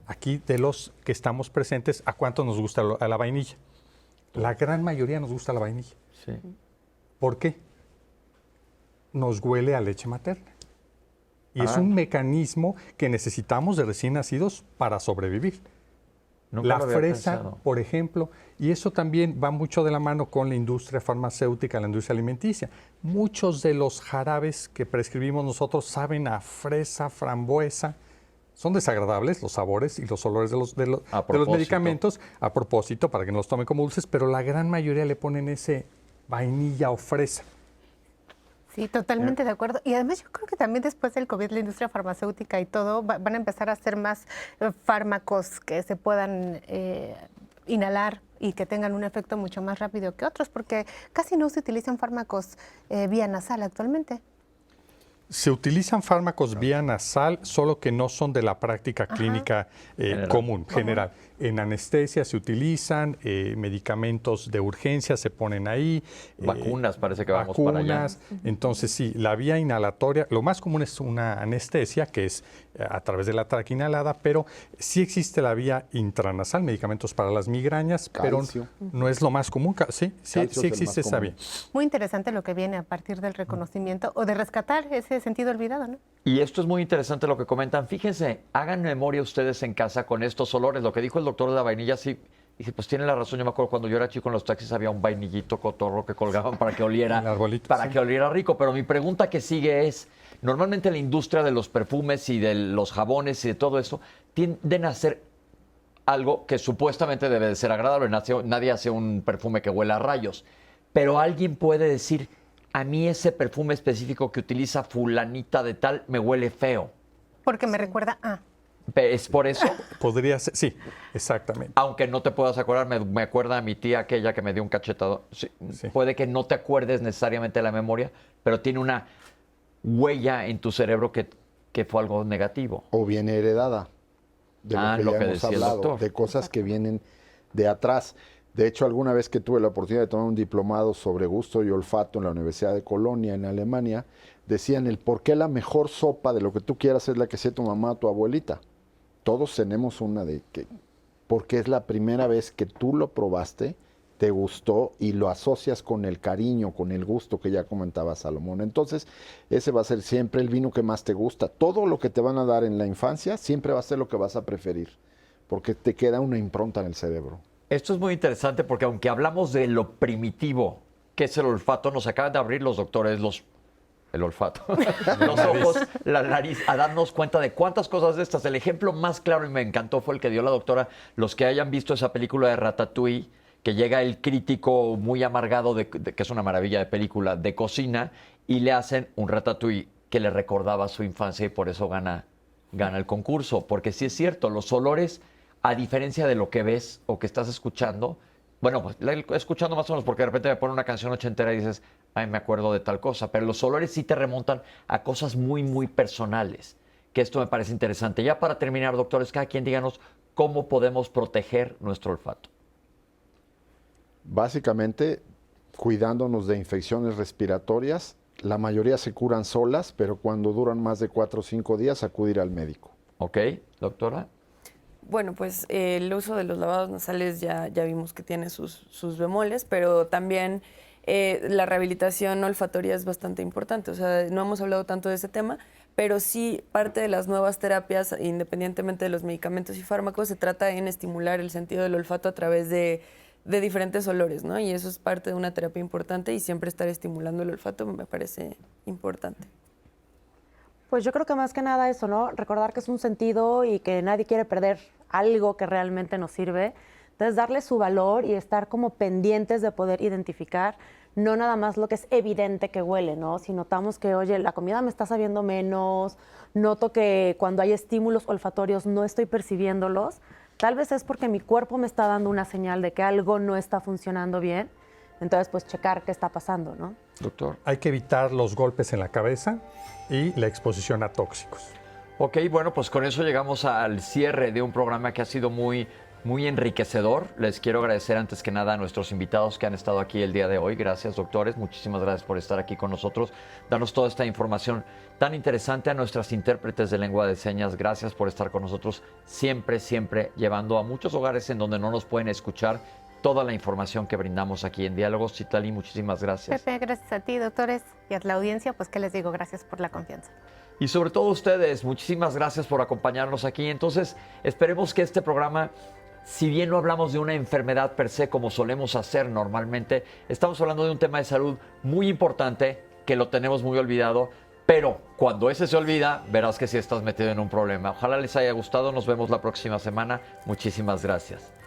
Aquí, de los que estamos presentes, ¿a cuánto nos gusta a la vainilla? La gran mayoría nos gusta la vainilla. Sí. ¿Por qué? Nos huele a leche materna. Y es un mecanismo que necesitamos de recién nacidos para sobrevivir. Nunca La lo había fresa, pensado. por ejemplo, y eso también va mucho de la mano con la industria farmacéutica, la industria alimenticia. Muchos de los jarabes que prescribimos nosotros saben a fresa, frambuesa. Son desagradables los sabores y los olores de los medicamentos a propósito, para que no los tomen como dulces, pero la gran mayoría le ponen ese vainilla o fresa. Sí, totalmente de acuerdo. Y además yo creo que también después del COVID, la industria farmacéutica y todo, van a empezar a hacer más fármacos que se puedan inhalar y que tengan un efecto mucho más rápido que otros, porque casi no se utilizan fármacos vía nasal actualmente. Se utilizan fármacos vía nasal, solo que no son de la práctica clínica común, general. En anestesia se utilizan, medicamentos de urgencia se ponen ahí. Vacunas, parece que vamos para allá. Entonces, sí, la vía inhalatoria, lo más común es una anestesia, que es a través de la tráquea inhalada, pero sí existe la vía intranasal, medicamentos para las migrañas, Calcio. pero no es lo más común. Sí existe esa vía. Muy interesante lo que viene a partir del reconocimiento o de rescatar ese sentido olvidado, ¿no? Y esto es muy interesante lo que comentan. Fíjense, hagan memoria ustedes en casa con estos olores. Lo que dijo el doctor de la vainilla, sí, dice, pues tiene la razón. Yo me acuerdo cuando yo era chico en los taxis había un vainillito cotorro que colgaban para que oliera, que oliera rico. Pero mi pregunta que sigue es, normalmente la industria de los perfumes y de los jabones y de todo esto tienden a hacer algo que supuestamente debe de ser agradable. Nadie hace un perfume que huela a rayos. Pero alguien puede decir, a mí ese perfume específico que utiliza fulanita de tal me huele feo. Porque me recuerda a... ¿Es por eso? Podría ser, sí, exactamente. Aunque no te puedas acordar, me acuerda a mi tía aquella que me dio un cachetado. Sí. Puede que no te acuerdes necesariamente de la memoria, pero tiene una huella en tu cerebro que fue algo negativo. O viene heredada. De lo que ya hemos hablado, de cosas que vienen de atrás. De hecho, alguna vez que tuve la oportunidad de tomar un diplomado sobre gusto y olfato en la Universidad de Colonia, en Alemania, decían el por qué la mejor sopa de lo que tú quieras es la que hacía tu mamá o tu abuelita. Todos tenemos una de que, porque es la primera vez que tú lo probaste, te gustó y lo asocias con el cariño, con el gusto que ya comentaba Salomón. Entonces, ese va a ser siempre el vino que más te gusta. Todo lo que te van a dar en la infancia siempre va a ser lo que vas a preferir, porque te queda una impronta en el cerebro. Esto es muy interesante porque aunque hablamos de lo primitivo, que es el olfato, nos acaban de abrir los doctores el olfato, los ojos, la nariz, a darnos cuenta de cuántas cosas de estas. El ejemplo más claro y me encantó fue el que dio la doctora. Los que hayan visto esa película de Ratatouille, que llega el crítico muy amargado, que es una maravilla de película, de cocina, y le hacen un ratatouille que le recordaba su infancia y por eso gana el concurso. Porque sí es cierto, los olores, a diferencia de lo que ves o que estás escuchando, bueno, pues escuchando más o menos porque de repente me pone una canción ochentera y dices, ay, me acuerdo de tal cosa, pero los olores sí te remontan a cosas muy, muy personales, que esto me parece interesante. Ya para terminar, doctores, cada quien díganos cómo podemos proteger nuestro olfato. Básicamente, cuidándonos de infecciones respiratorias, la mayoría se curan solas, pero cuando duran más de 4 o 5 días, acudir al médico. Ok, doctora. Bueno, pues el uso de los lavados nasales ya vimos que tiene sus bemoles, pero también la rehabilitación olfatoria es bastante importante. O sea, no hemos hablado tanto de ese tema, pero sí parte de las nuevas terapias, independientemente de los medicamentos y fármacos, se trata en estimular el sentido del olfato a través de diferentes olores, ¿no? Y eso es parte de una terapia importante y siempre estar estimulando el olfato me parece importante. Pues yo creo que más que nada eso, ¿no? Recordar que es un sentido y que nadie quiere perder algo que realmente nos sirve. Entonces, darle su valor y estar como pendientes de poder identificar no nada más lo que es evidente que huele, ¿no? Si notamos que, oye, la comida me está sabiendo menos, noto que cuando hay estímulos olfatorios no estoy percibiéndolos, tal vez es porque mi cuerpo me está dando una señal de que algo no está funcionando bien. Entonces, pues checar qué está pasando, ¿no? Doctor. Hay que evitar los golpes en la cabeza y la exposición a tóxicos. Ok, bueno, pues con eso llegamos al cierre de un programa que ha sido muy, muy enriquecedor. Les quiero agradecer antes que nada a nuestros invitados que han estado aquí el día de hoy. Gracias, doctores. Muchísimas gracias por estar aquí con nosotros, darnos toda esta información tan interesante. A nuestras intérpretes de lengua de señas, gracias por estar con nosotros siempre, siempre llevando a muchos hogares en donde no nos pueden escuchar toda la información que brindamos aquí en Diálogos. Citlali, muchísimas gracias. Pepe, gracias a ti, doctores, y a la audiencia, pues, ¿qué les digo? Gracias por la confianza. Y sobre todo ustedes, muchísimas gracias por acompañarnos aquí. Entonces, esperemos que este programa, si bien no hablamos de una enfermedad per se como solemos hacer normalmente, estamos hablando de un tema de salud muy importante que lo tenemos muy olvidado, pero cuando ese se olvida, verás que sí estás metido en un problema. Ojalá les haya gustado, nos vemos la próxima semana. Muchísimas gracias.